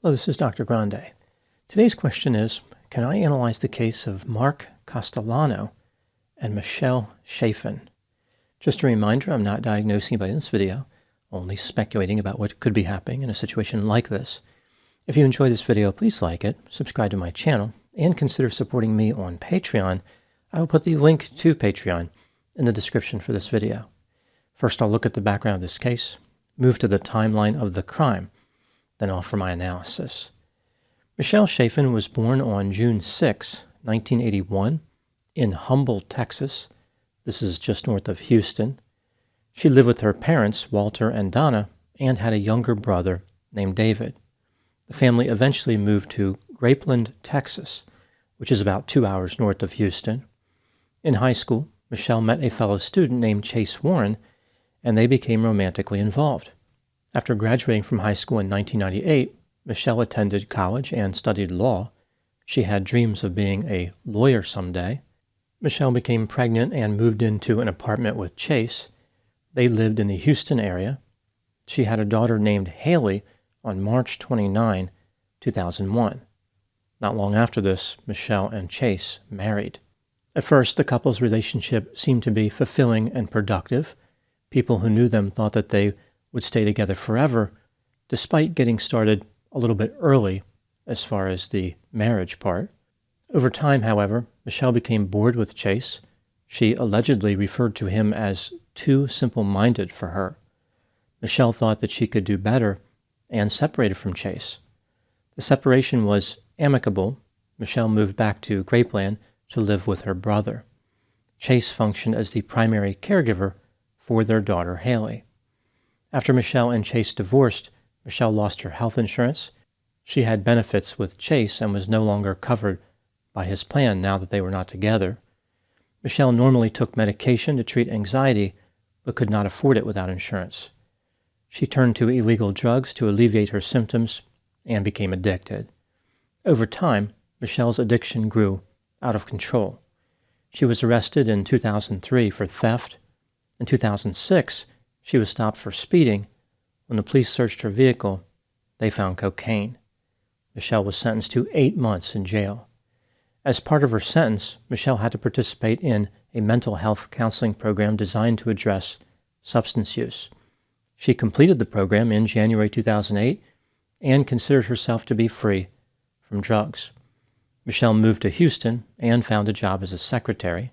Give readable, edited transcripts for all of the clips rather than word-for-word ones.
Hello, this is Dr. Grande. Today's question is, can I analyze the case of Mark Castellano and Michelle Chaffin? Just a reminder, I'm not diagnosing anybody in this video, only speculating about what could be happening in a situation like this. If you enjoyed this video, please like it, subscribe to my channel, and consider supporting me on Patreon. I will put the link to Patreon in the description for this video. First, I'll look at the background of this case, move to the timeline of the crime, then offer my analysis. Michelle Chaffin was born on June 6, 1981, in Humble, Texas. This is just north of Houston. She lived with her parents, Walter and Donna, and had a younger brother named David. The family eventually moved to Grapeland, Texas, which is about 2 hours north of Houston. In high school, Michelle met a fellow student named Chase Warren, and they became romantically involved. After graduating from high school in 1998, Michelle attended college and studied law. She had dreams of being a lawyer someday. Michelle became pregnant and moved into an apartment with Chase. They lived in the Houston area. She had a daughter named Haley on March 29, 2001. Not long after this, Michelle and Chase married. At first, the couple's relationship seemed to be fulfilling and productive. People who knew them thought that they would stay together forever, despite getting started a little bit early as far as the marriage part. Over time, however, Michelle became bored with Chase. She allegedly referred to him as too simple-minded for her. Michelle thought that she could do better and separated from Chase. The separation was amicable. Michelle moved back to Grapeland to live with her brother. Chase functioned as the primary caregiver for their daughter, Haley. After Michelle and Chase divorced, Michelle lost her health insurance. She had benefits with Chase and was no longer covered by his plan now that they were not together. Michelle normally took medication to treat anxiety, but could not afford it without insurance. She turned to illegal drugs to alleviate her symptoms and became addicted. Over time, Michelle's addiction grew out of control. She was arrested in 2003 for theft. In 2006, she was stopped for speeding. When the police searched her vehicle, they found cocaine. Michelle was sentenced to 8 months in jail. As part of her sentence, Michelle had to participate in a mental health counseling program designed to address substance use. She completed the program in January 2008 and considered herself to be free from drugs. Michelle moved to Houston and found a job as a secretary.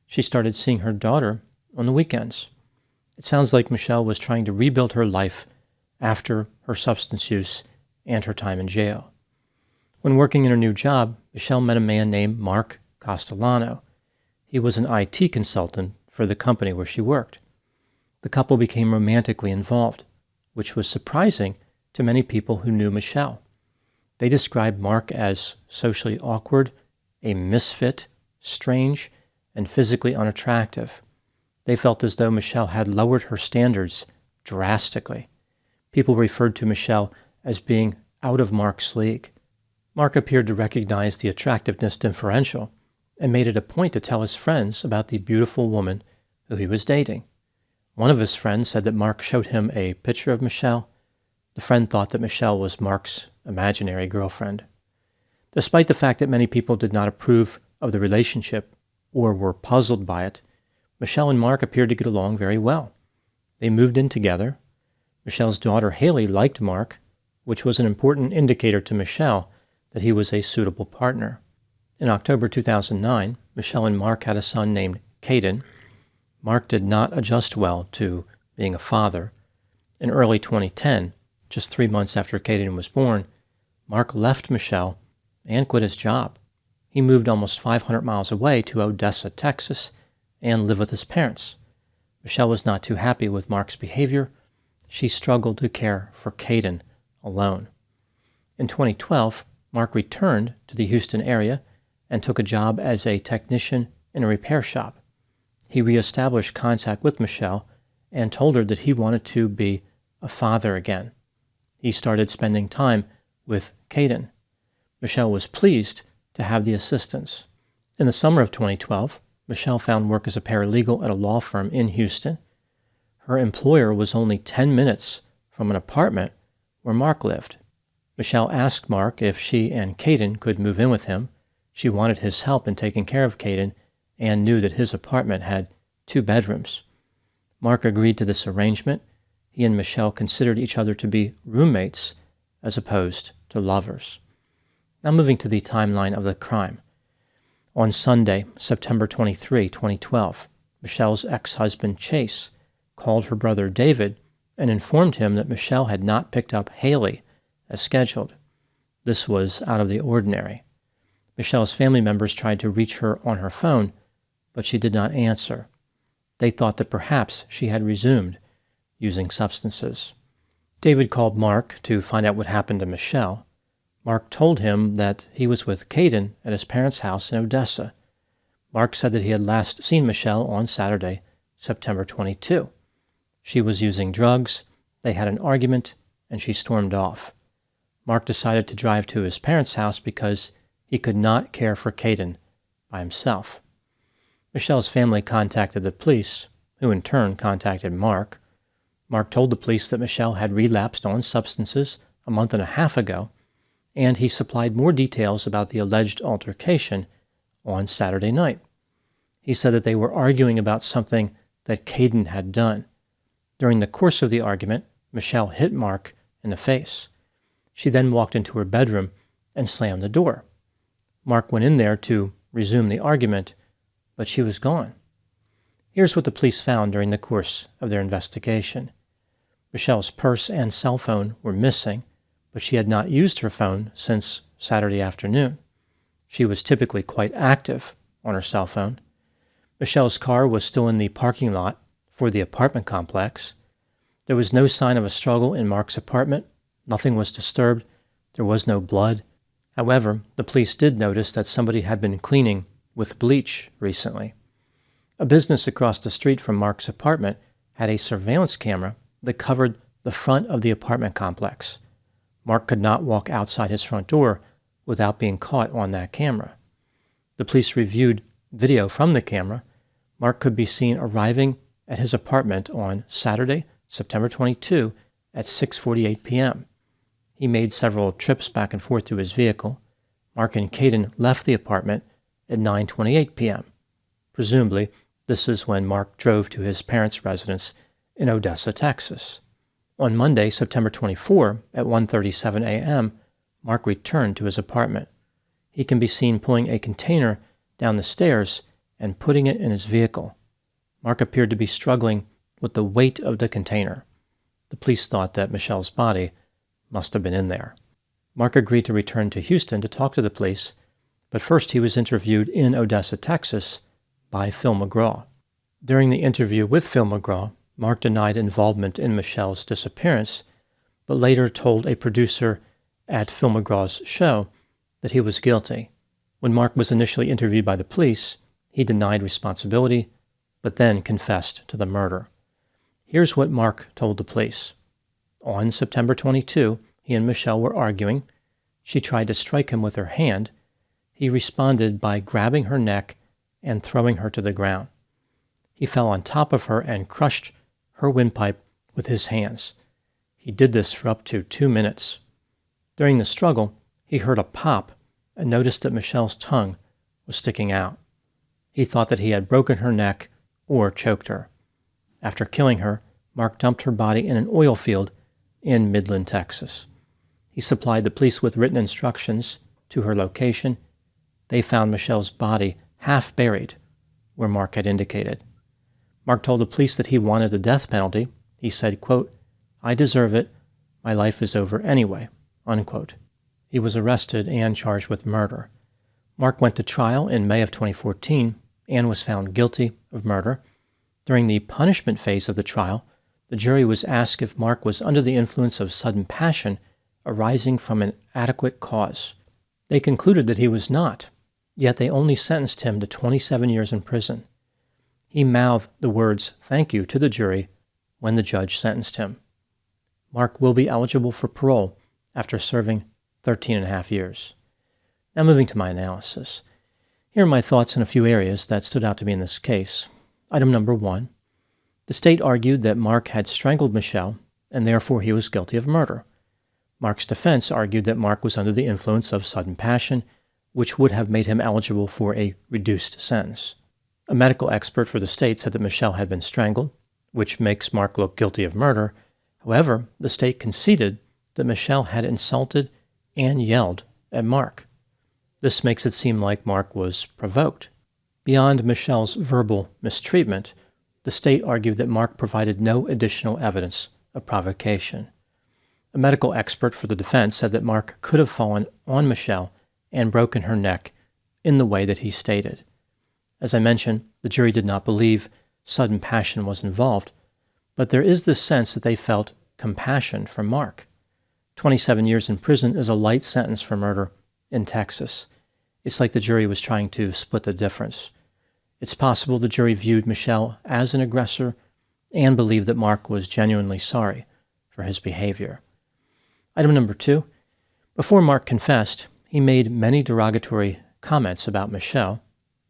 She started seeing her daughter on the weekends. It sounds like Michelle was trying to rebuild her life after her substance use and her time in jail. When working in her new job, Michelle met a man named Mark Castellano. He was an IT consultant for the company where she worked. The couple became romantically involved, which was surprising to many people who knew Michelle. They described Mark as socially awkward, a misfit, strange, and physically unattractive. They felt as though Michelle had lowered her standards drastically. People referred to Michelle as being out of Mark's league. Mark appeared to recognize the attractiveness differential and made it a point to tell his friends about the beautiful woman who he was dating. One of his friends said that Mark showed him a picture of Michelle. The friend thought that Michelle was Mark's imaginary girlfriend. Despite the fact that many people did not approve of the relationship or were puzzled by it, Michelle and Mark appeared to get along very well. They moved in together. Michelle's daughter Haley liked Mark, which was an important indicator to Michelle that he was a suitable partner. In October 2009, Michelle and Mark had a son named Caden. Mark did not adjust well to being a father. In early 2010, just 3 months after Caden was born, Mark left Michelle and quit his job. He moved almost 500 miles away to Odessa, Texas, and lived with his parents. Michelle was not too happy with Mark's behavior. She struggled to care for Caden alone. In 2012, Mark returned to the Houston area and took a job as a technician in a repair shop. He reestablished contact with Michelle and told her that he wanted to be a father again. He started spending time with Caden. Michelle was pleased to have the assistance. In the summer of 2012, Michelle found work as a paralegal at a law firm in Houston. Her employer was only 10 minutes from an apartment where Mark lived. Michelle asked Mark if she and Caden could move in with him. She wanted his help in taking care of Caden and knew that his apartment had 2 bedrooms. Mark agreed to this arrangement. He and Michelle considered each other to be roommates as opposed to lovers. Now moving to the timeline of the crime. On Sunday, September 23, 2012, Michelle's ex-husband Chase called her brother David and informed him that Michelle had not picked up Haley as scheduled. This was out of the ordinary. Michelle's family members tried to reach her on her phone, but she did not answer. They thought that perhaps she had resumed using substances. David called Mark to find out what happened to Michelle. Mark told him that he was with Caden at his parents' house in Odessa. Mark said that he had last seen Michelle on Saturday, September 22. She was using drugs, they had an argument, and she stormed off. Mark decided to drive to his parents' house because he could not care for Caden by himself. Michelle's family contacted the police, who in turn contacted Mark. Mark told the police that Michelle had relapsed on substances a month and a half ago, and he supplied more details about the alleged altercation on Saturday night. He said that they were arguing about something that Caden had done. During the course of the argument, Michelle hit Mark in the face. She then walked into her bedroom and slammed the door. Mark went in there to resume the argument, but she was gone. Here's what the police found during the course of their investigation. Michelle's purse and cell phone were missing, but she had not used her phone since Saturday afternoon. She was typically quite active on her cell phone. Michelle's car was still in the parking lot for the apartment complex. There was no sign of a struggle in Mark's apartment. Nothing was disturbed. There was no blood. However, the police did notice that somebody had been cleaning with bleach recently. A business across the street from Mark's apartment had a surveillance camera that covered the front of the apartment complex. Mark could not walk outside his front door without being caught on that camera. The police reviewed video from the camera. Mark could be seen arriving at his apartment on Saturday, September 22 at 6:48 p.m. He made several trips back and forth to his vehicle. Mark and Caden left the apartment at 9:28 p.m. Presumably, this is when Mark drove to his parents' residence in Odessa, Texas. On Monday, September 24, at 1:37 a.m., Mark returned to his apartment. He can be seen pulling a container down the stairs and putting it in his vehicle. Mark appeared to be struggling with the weight of the container. The police thought that Michelle's body must have been in there. Mark agreed to return to Houston to talk to the police, but first he was interviewed in Odessa, Texas, by Phil McGraw. During the interview with Phil McGraw, Mark denied involvement in Michelle's disappearance, but later told a producer at Phil McGraw's show that he was guilty. When Mark was initially interviewed by the police, he denied responsibility, but then confessed to the murder. Here's what Mark told the police. On September 22, he and Michelle were arguing. She tried to strike him with her hand. He responded by grabbing her neck and throwing her to the ground. He fell on top of her and crushed her windpipe with his hands. He did this for up to 2 minutes. During the struggle, he heard a pop and noticed that Michelle's tongue was sticking out. He thought that he had broken her neck or choked her. After killing her, Mark dumped her body in an oil field in Midland, Texas. He supplied the police with written instructions to her location. They found Michelle's body half buried where Mark had indicated. Mark told the police that he wanted the death penalty. He said, quote, "I deserve it. My life is over anyway," unquote. He was arrested and charged with murder. Mark went to trial in May of 2014 and was found guilty of murder. During the punishment phase of the trial, the jury was asked if Mark was under the influence of sudden passion arising from an adequate cause. They concluded that he was not, yet they only sentenced him to 27 years in prison. He mouthed the words "thank you" to the jury when the judge sentenced him. Mark will be eligible for parole after serving 13 and a half years. Now moving to my analysis. Here are my thoughts in a few areas that stood out to me in this case. Item number 1. The state argued that Mark had strangled Michelle and therefore he was guilty of murder. Mark's defense argued that Mark was under the influence of sudden passion, which would have made him eligible for a reduced sentence. A medical expert for the state said that Michelle had been strangled, which makes Mark look guilty of murder. However, the state conceded that Michelle had insulted and yelled at Mark. This makes it seem like Mark was provoked. Beyond Michelle's verbal mistreatment, the state argued that Mark provided no additional evidence of provocation. A medical expert for the defense said that Mark could have fallen on Michelle and broken her neck in the way that he stated. As I mentioned, the jury did not believe sudden passion was involved, but there is this sense that they felt compassion for Mark. 27 years in prison is a light sentence for murder in Texas. It's like the jury was trying to split the difference. It's possible the jury viewed Michelle as an aggressor and believed that Mark was genuinely sorry for his behavior. Item number 2. Before Mark confessed, he made many derogatory comments about Michelle.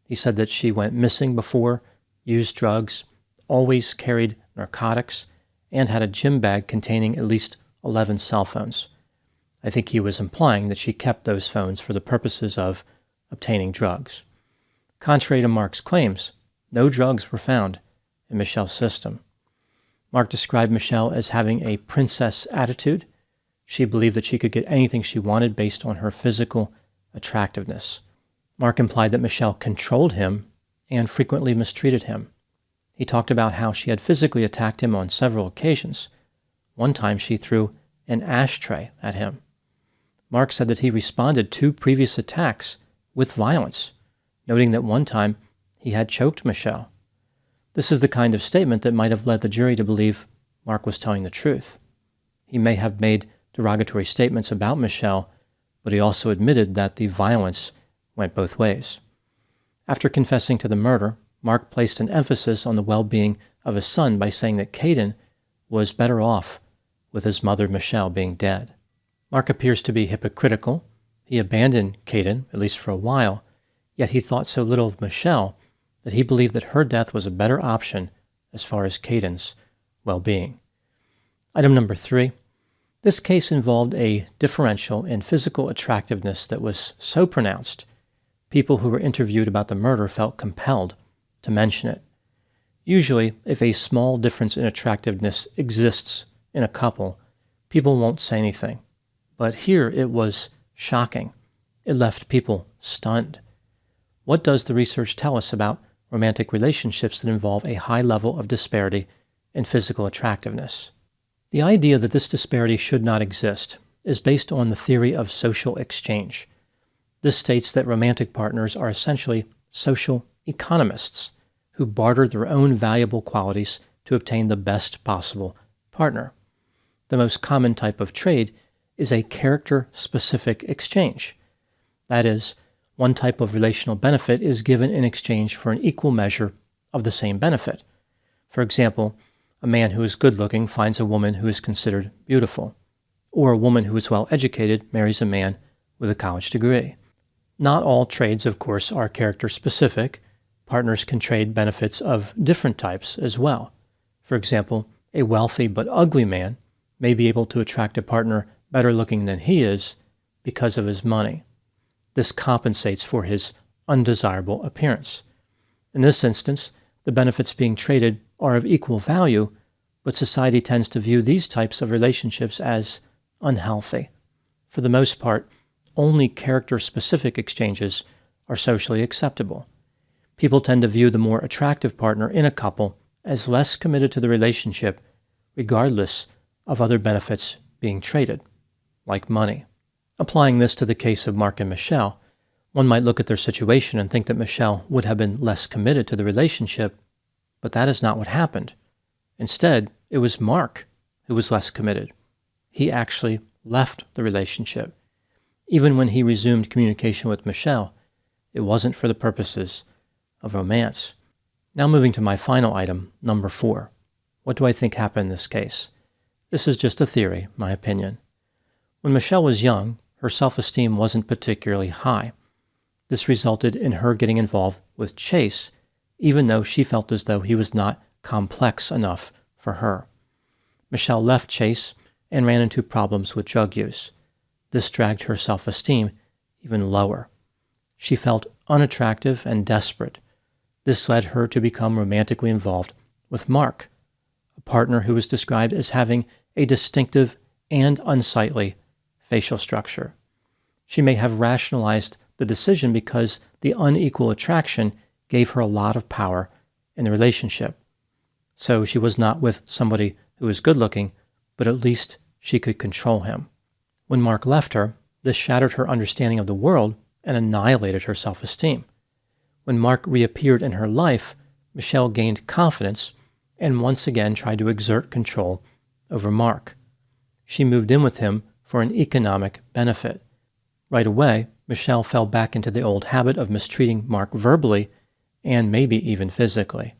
He said that she went missing before, used drugs, always carried narcotics, and had a gym bag containing at least 11 cell phones. I think he was implying that she kept those phones for the purposes of obtaining drugs. Contrary to Mark's claims, no drugs were found in Michelle's system. Mark described Michelle as having a princess attitude. She believed that she could get anything she wanted based on her physical attractiveness. Mark implied that Michelle controlled him and frequently mistreated him. He talked about how she had physically attacked him on several occasions. One time she threw an ashtray at him. Mark said that he responded to previous attacks with violence, noting that one time he had choked Michelle. This is the kind of statement that might have led the jury to believe Mark was telling the truth. He may have made derogatory statements about Michelle, but he also admitted that the violence went both ways. After confessing to the murder, Mark placed an emphasis on the well-being of his son by saying that Caden was better off with his mother Michelle being dead. Mark appears to be hypocritical. He abandoned Caden, at least for a while, yet he thought so little of Michelle that he believed that her death was a better option as far as Caden's well-being. Item number 3. This case involved a differential in physical attractiveness that was so pronounced, people who were interviewed about the murder felt compelled to mention it. Usually, if a small difference in attractiveness exists in a couple, people won't say anything. But here it was shocking. It left people stunned. What does the research tell us about romantic relationships that involve a high level of disparity in physical attractiveness? The idea that this disparity should not exist is based on the theory of social exchange. This states that romantic partners are essentially social economists who barter their own valuable qualities to obtain the best possible partner. The most common type of trade is a character-specific exchange. That is, one type of relational benefit is given in exchange for an equal measure of the same benefit. For example, a man who is good-looking finds a woman who is considered beautiful, or a woman who is well-educated marries a man with a college degree. Not all trades, of course, are character-specific. Partners can trade benefits of different types as well. For example, a wealthy but ugly man may be able to attract a partner better looking than he is because of his money. This compensates for his undesirable appearance. In this instance, the benefits being traded are of equal value, but society tends to view these types of relationships as unhealthy. For the most part, only character-specific exchanges are socially acceptable. People tend to view the more attractive partner in a couple as less committed to the relationship, regardless of other benefits being traded, like money. Applying this to the case of Mark and Michelle, one might look at their situation and think that Michelle would have been less committed to the relationship, but that is not what happened. Instead, it was Mark who was less committed. He actually left the relationship. Even when he resumed communication with Michelle, it wasn't for the purposes of romance. Now moving to my final item, number 4. What do I think happened in this case? This is just a theory, my opinion. When Michelle was young, her self-esteem wasn't particularly high. This resulted in her getting involved with Chase, even though she felt as though he was not complex enough for her. Michelle left Chase and ran into problems with drug use. This dragged her self-esteem even lower. She felt unattractive and desperate. This led her to become romantically involved with Mark, a partner who was described as having a distinctive and unsightly facial structure. She may have rationalized the decision because the unequal attraction gave her a lot of power in the relationship. So she was not with somebody who was good-looking, but at least she could control him. When Mark left her, this shattered her understanding of the world and annihilated her self-esteem. When Mark reappeared in her life, Michelle gained confidence and once again tried to exert control over Mark. She moved in with him for an economic benefit. Right away, Michelle fell back into the old habit of mistreating Mark verbally and maybe even physically.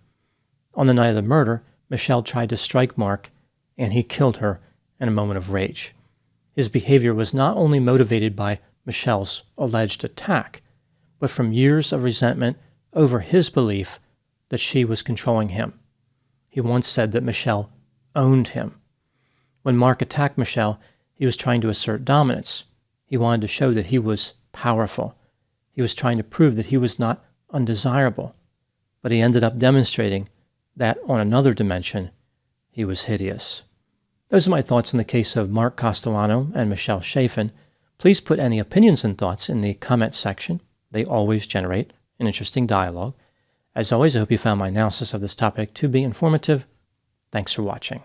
On the night of the murder, Michelle tried to strike Mark, and he killed her in a moment of rage. His behavior was not only motivated by Michelle's alleged attack, but from years of resentment over his belief that she was controlling him. He once said that Michelle owned him. When Mark attacked Michelle, he was trying to assert dominance. He wanted to show that he was powerful. He was trying to prove that he was not undesirable. But he ended up demonstrating that on another dimension, he was hideous. Those are my thoughts on the case of Mark Castellano and Michelle Chaffin. Please put any opinions and thoughts in the comment section. They always generate an interesting dialogue. As always, I hope you found my analysis of this topic to be informative. Thanks for watching.